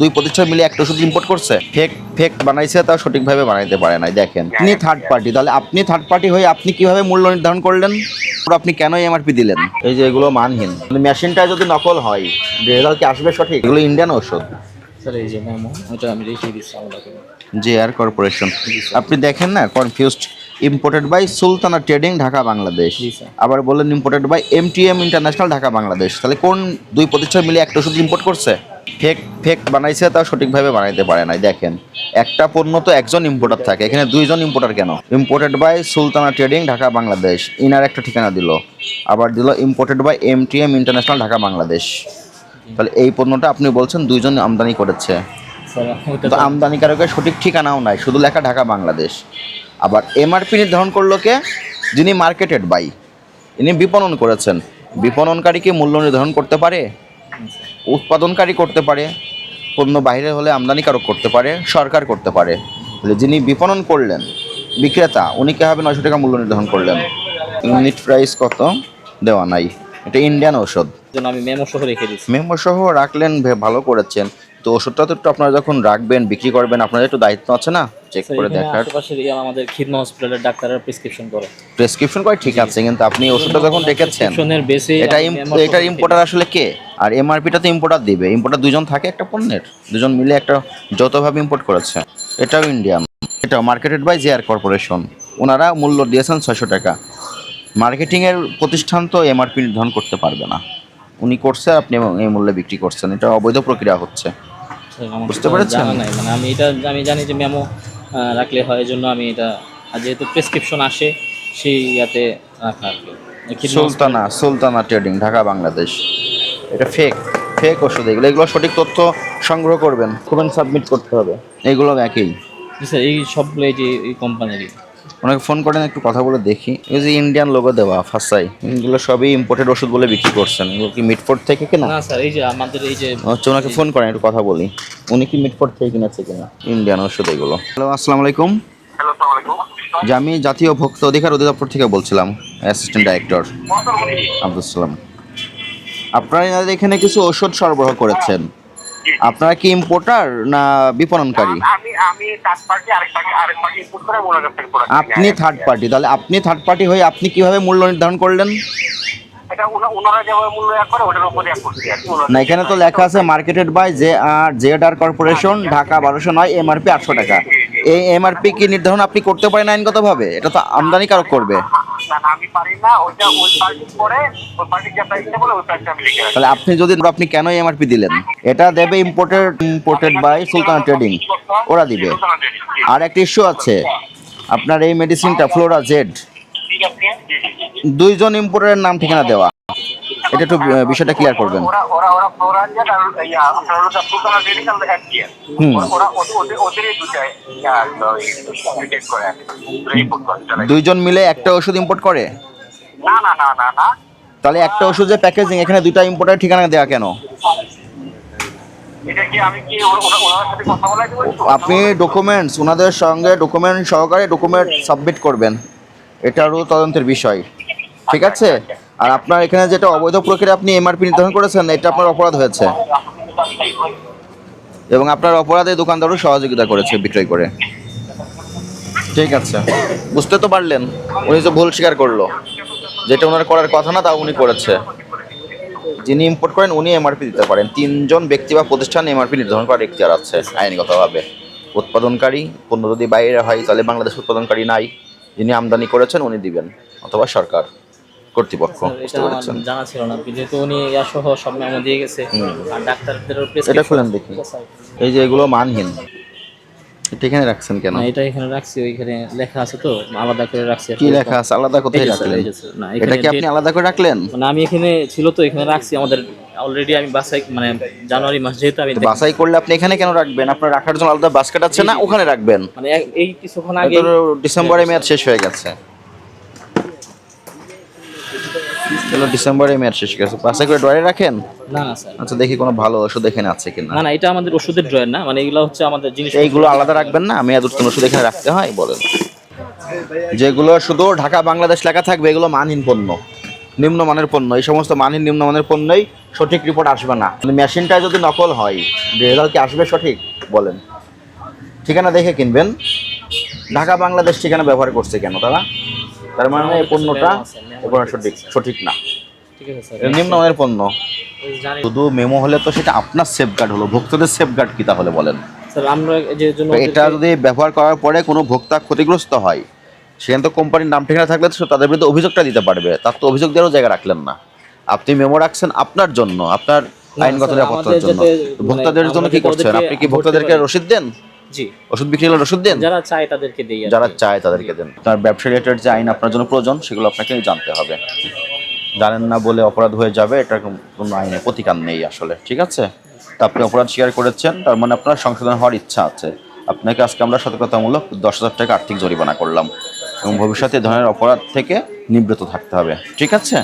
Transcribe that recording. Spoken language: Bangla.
দুই প্রতিষ্ঠান মিলে একটা ওষুধ ইম্পোর্ট করছে, ফেক ফেক বানাইছে, তাও সঠিকভাবে বানাইতে পারে নাই। দেখেন, আপনি থার্ড পার্টি, তাহলে আপনি থার্ড পার্টি হয়ে আপনি কিভাবে মূল্য নির্ধারণ করলেন? আপনি কেন এমআরপি দিলেন? এই যে এগুলো মানহীন। মেশিনটা যদি নকল হয়, রেজাল্ট কি আসবে সঠিক? এগুলো ইন্ডিয়ান ওষুধ। স্যার এই যে মেমো ওটা আমি রেখে দিচ্ছি আপনাকে। জেআর কর্পোরেশন, আপনি দেখেন না, confused. Imported by Sultana trading, Dhaka Bangladesh. জি স্যার। আবার বললেন imported by MTM international, Dhaka Bangladesh. তাহলে কোন দুই প্রতিষ্ঠান মিলে একটা ওষুধ ইম্পোর্ট করছে? ফেক ফেক বানাইছে, তাও সঠিকভাবে বানাইতে পারে নাই। দেখেন, একটা পণ্য তো একজন ইম্পোর্টার থাকে, এখানে দুইজন ইম্পোর্টার কেন? Imported by Sultana trading, Dhaka Bangladesh, ইনার একটা ঠিকানা দিল, আবার দিল imported by MTM international, Dhaka Bangladesh. তাহলে এই পণ্যটা আপনি বলছেন দুইজন আমদানি করেছে, স্যার ওটা তো আমদানিকারকের সঠিক ঠিকানাও নাই, শুধু লেখা ঢাকা বাংলাদেশ। আবার এমআরপি নির্ধারণ করলো কে? যিনি মার্কেটেড বাই, ইনি বিপণন করেছেন। বিপণনকারী কি মূল্য নির্ধারণ করতে পারে? উৎপাদনকারী করতে পারে, পণ্য বাইরে হলে আমদানিকারক করতে পারে, সরকার করতে পারে। তাহলে যিনি বিপণন করলেন, বিক্রেতা, উনি কীভাবে 900 টাকা মূল্য নির্ধারণ করলেন? ইউনিট প্রাইস কত দেওয়া নাই। এটা ইন্ডিয়ান ঔষধ, জন্য আমি মেমো সহ রেখে দিচ্ছি। মেমো সহ রাখলেন, ভালো করেছেন। তো ওষুধটা তো একটু আপনারা যখন রাখবেন, বিক্রি করবেন, আপনাদের একটু দায়িত্ব আছে না, চেক স্যার করে এখানে দেখার। আশেপাশের আমাদের খিদমা হসপিটালের ডাক্তাররা প্রেসক্রিপশন করে। প্রেসক্রিপশন করে ঠিক আছে, কিন্তু আপনি ওষুধটা যখন রেখেছেন, প্রেসক্রিপশনের বেসে এটার ইম্পোর্টার আসলে কে? আর এমআরপিটা তো ইম্পোর্টার দিবে। ইম্পোর্টার দুজন থাকে একটা পণ্যের, দুজন মিলে একটা যৌথভাবে ইম্পোর্ট করেছে। এটাও ইন্ডিয়ান, এটাও মার্কেটেড বাই জেআর কর্পোরেশন। ওনারা মূল্য দিয়েছেন 600 টাকা। মার্কেটিংয়ের প্রতিষ্ঠান তো এমআরপি নির্ধারণ করতে পারবে না, উনি করছে, আপনি এই মূল্যে বিক্রি করছেন, এটা অবৈধ প্রক্রিয়া হচ্ছে। বুঝতে পেরেছেন? জানা নাই, মানে আমি জানি যে মেমো রাখলে হয়, এই জন্য আমি এটা, আর যেহেতু প্রেসক্রিপশন আসে সেই ইয়াতে রাখা আর কি। সুলতানা ট্রেডিং, ঢাকা বাংলাদেশ। এটা ফেক ফেক ওষুধ। এগুলো সঠিক তথ্য সংগ্রহ করবেন, ডকুমেন্ট সাবমিট করতে হবে। এইগুলো একই। জি স্যার, এই সবগুলো এই যে এই কোম্পানিরই। ওনাকে ফোন করেন, একটু কথা বলে দেখি। এই যে ইন্ডিয়ান লোগো দেওয়া ফাঁসাই, এগুলো সবই ইম্পোর্টেড ওষুধ বলে বিক্রি করছেন। এগুলো কি মিটফোর্ট থেকে কেনা? না স্যার, এই যে আমাদের এই যে আচ্ছা, ওনাকে ফোন করেন, একটু কথা বলি। উনি কি মিটফোর্ট থেকে কিনেছে কিনা? ইন্ডিয়ান ওষুধ এগুলো। হ্যালো, আসসালামু আলাইকুম। হ্যালো, আসসালামু আলাইকুম। যে আমি জাতীয় ভোক্তা অধিকার অধিদপ্তর থেকে বলছিলাম, অ্যাসিস্ট্যান্ট ডাইরেক্টর আব্দুল সালাম। আপনারা এনাদের এখানে কিছু ওষুধ সরবরাহ করেছেন, আপনারা কি ইম্পোর্টার না বিপণনকারী? আমি থার্ড পার্টি, আরেক পার্টি ইনপুট করে ওনার কাছ থেকে প্রোডাক্ট। আপনি থার্ড পার্টি, তাহলে আপনি থার্ড পার্টি হয়ে আপনি কিভাবে মূল্য নির্ধারণ করলেন? এটা ওনারা যেভাবে মূল্য এক করে ওটার উপরে এক করছি আর কি। না, এখানে তো লেখা আছে marketed by JR corporation, Dhaka 1209, MRP 800 টাকা। এই এমআরপি কি নির্ধারণ আপনি করতে পারেন আইনগতভাবে? এটা তো আমদানিকারক করবে। না, আমি পারি না, ওইটা ওই পার্টি করে, ওই পার্টি যে প্রাইসটা বলে ওই প্রাইসটা আমি লিখে রাখি। তাহলে আপনি কেন এমআরপি দিলেন? এটা দেবে ইম্পোর্টেড বাই সুলতানা ট্রেডিং, ওরা দিবে। আর একটা ইস্যু আছে, আপনার এই মেডিসিনটা ফ্লোরা জেড, ঠিক আছে, দুইজন ইম্পোর্টারের নাম ঠিকানা দেওয়া। এটা একটু বিষয়টা ক্লিয়ার করবেন। ওরা ফ্লোরাঞ্জেট আর আপনার হলো সুলতানা মেডিকেল এফডিএস, ওরা ওদেরই দুটো ইনটেক করে রিপোর্ট করে। দুইজন মিলে একটা ওষুধ ইম্পোর্ট করে? না না না না না, তাহলে একটা ওষুধের প্যাকেজিং, এখানে দুইটা ইম্পোর্টারের ঠিকানা দেওয়া কেন? এটা কি আমি কি ওনার সাথে কথা বলাই দেব? আপনি ডকুমেন্টস, ওনাদের সঙ্গে ডকুমেন্ট সহকারে ডকুমেন্ট সাবমিট করবেন, এটারও তদন্তের বিষয়। ঠিক আছে? আর আপনার এখানে যেটা অবৈধ প্রক্রিয়া আপনি এমআরপি নির্ধারণ করেছেন, এটা আপনার অপরাধ হয়েছে, এবং আপনার অপরাধে দোকানদারও সহযোগিতা করেছে বিক্রয় করে। ঠিক আছে, বুঝতে তো পারলেন? উনি যে ভুল স্বীকার করলো, যেটা ওনার করার কথা না তা উনি করেছে। যিনি ইম্পোর্ট করেন উনি এমআরপি দিতে পারেন। 3জন ব্যক্তি বা প্রতিষ্ঠান এমআরপি নির্ধারণ করার এখতিয়ার আছে আইনগতভাবে। উৎপাদনকারী, পণ্য যদি বাইরে হয় তাহলে বাংলাদেশ উৎপাদনকারী নাই, যিনি আমদানি করেছেন উনি দিবেন, অথবা সরকার কর্তৃপক্ষ। বুঝতে পেরেছেন? জানা ছিল না, যেহেতু উনি সহ সব মেমো দিয়ে গেছে। আর ডাক্তারদেরও এটা প্রেসক্রিপশন। খুলেন দেখি। এই যে এগুলো মানহীন, এটা এখানে রাখছেন কেন? না, এটা এখানে রাখছি, ওইখানে লেখা আছে তো, আলাদা করে রাখছি। কি লেখা আছে? আলাদা কোথায় রাখলেন? না, এটা কি আপনি আলাদা করে রাখলেন? মানে আমি এখানে ছিল তো, এখানে রাখছি। আমাদের অলরেডি আমি বাসাই, মানে জানুয়ারি মাস যেহেতু আমি বাছাই করলে আপনি এখানে কেন রাখবেন? আপনার রাখার জন্য আলাদা বাস্কেট আছে না, ওখানে রাখবেন। মানে এই কিছুক্ষণ আগে ডিসেম্বরে মেয়াদ শেষ হয়ে গেছে। ডিসেম্বরে মেয়াদ শেষ হয়ে গেছে, বাছাই করে ড্রয়ারে রাখেন। না না স্যার। আচ্ছা, দেখি কোনো ভালো ওষুধ এখানে আছে কিনা। না না, এটা আমাদের ওষুধের ড্রয়ার না, মানে এগুলো হচ্ছে আমাদের জিনিস। এইগুলো আলাদা রাখবেন না? মেয়াদ উত্তীর্ণ ওষুধ এখানে রাখতে হয় বলেন? যেগুলো শুধু ঢাকা বাংলাদেশ লেখা থাকবে এগুলো মানহীন পণ্য, নিম্নমানের পণ্য, এই সমস্ত মানের নিম্নমানের পণ্যই সঠিক রিপোর্ট আসবে না। মেশিনটা যদি নকল হয় রেজাল্ট কি আসবে সঠিক বলেন? ঠিকানা দেখে কিনবেন। ঢাকা বাংলাদেশ ঠিকানা ব্যবহার করছে কেন তারা? তার মানে এই পণ্যটা সঠিক না, ঠিক আছে স্যার, এটা নিম্নমানের পণ্য। জানি শুধু মেমো হলে তো সেটা আপনার সেফগার্ড হলো, ভোক্তাদের সেফগার্ড কি তাহলে বলেন? স্যার আমরা যে জন্য তো এটা যদি ব্যবহার করার পরে কোনো ভোক্তা ক্ষতিগ্রস্ত হয়, সেখানে তো কোম্পানির নাম ঠিকানা থাকলে তো তাদের বিরুদ্ধে অভিযোগটা দিতে পারবে। তার তো অভিযোগ দেওয়ারও জায়গা রাখলেন না। আপনি মেমো রাখছেন আপনার জন্য, আপনার আইনগত স্যার, নিরাপত্তার আমাদের জন্য। যাতে ভোক্তাদের মানে জন্য আমরা কি যাতে করছেন? ওদেরকে আপনি কি ধরতে ভোক্তাদেরকে পারি। রসিদ দেন? জি, ওষুধ বিক্রি হলে রসিদ দেন? যারা চায় তাদেরকে দেই আর যারা কি। চায় তাদেরকে দেন। তার ব্যবসা রিলেটেড যে আইন আপনার জন্য প্রয়োজন সেগুলো আপনাকে জানতে হবে। জানেন না বলে অপরাধ হয়ে যাবে, এটার কোনো আইনে প্রতিকার নেই আসলে। ঠিক আছে, তা আপনি অপরাধ স্বীকার করেছেন, তার মানে আপনার সংশোধন হওয়ার ইচ্ছা আছে। আপনাকে আজকে আমরা সতর্কতামূলক 10,000 টাকা আর্থিক জরিমানা করলাম এবং ভবিষ্যতে এ ধরনের অপরাধ থেকে নিবৃত্ত থাকতে হবে। ঠিক আছে?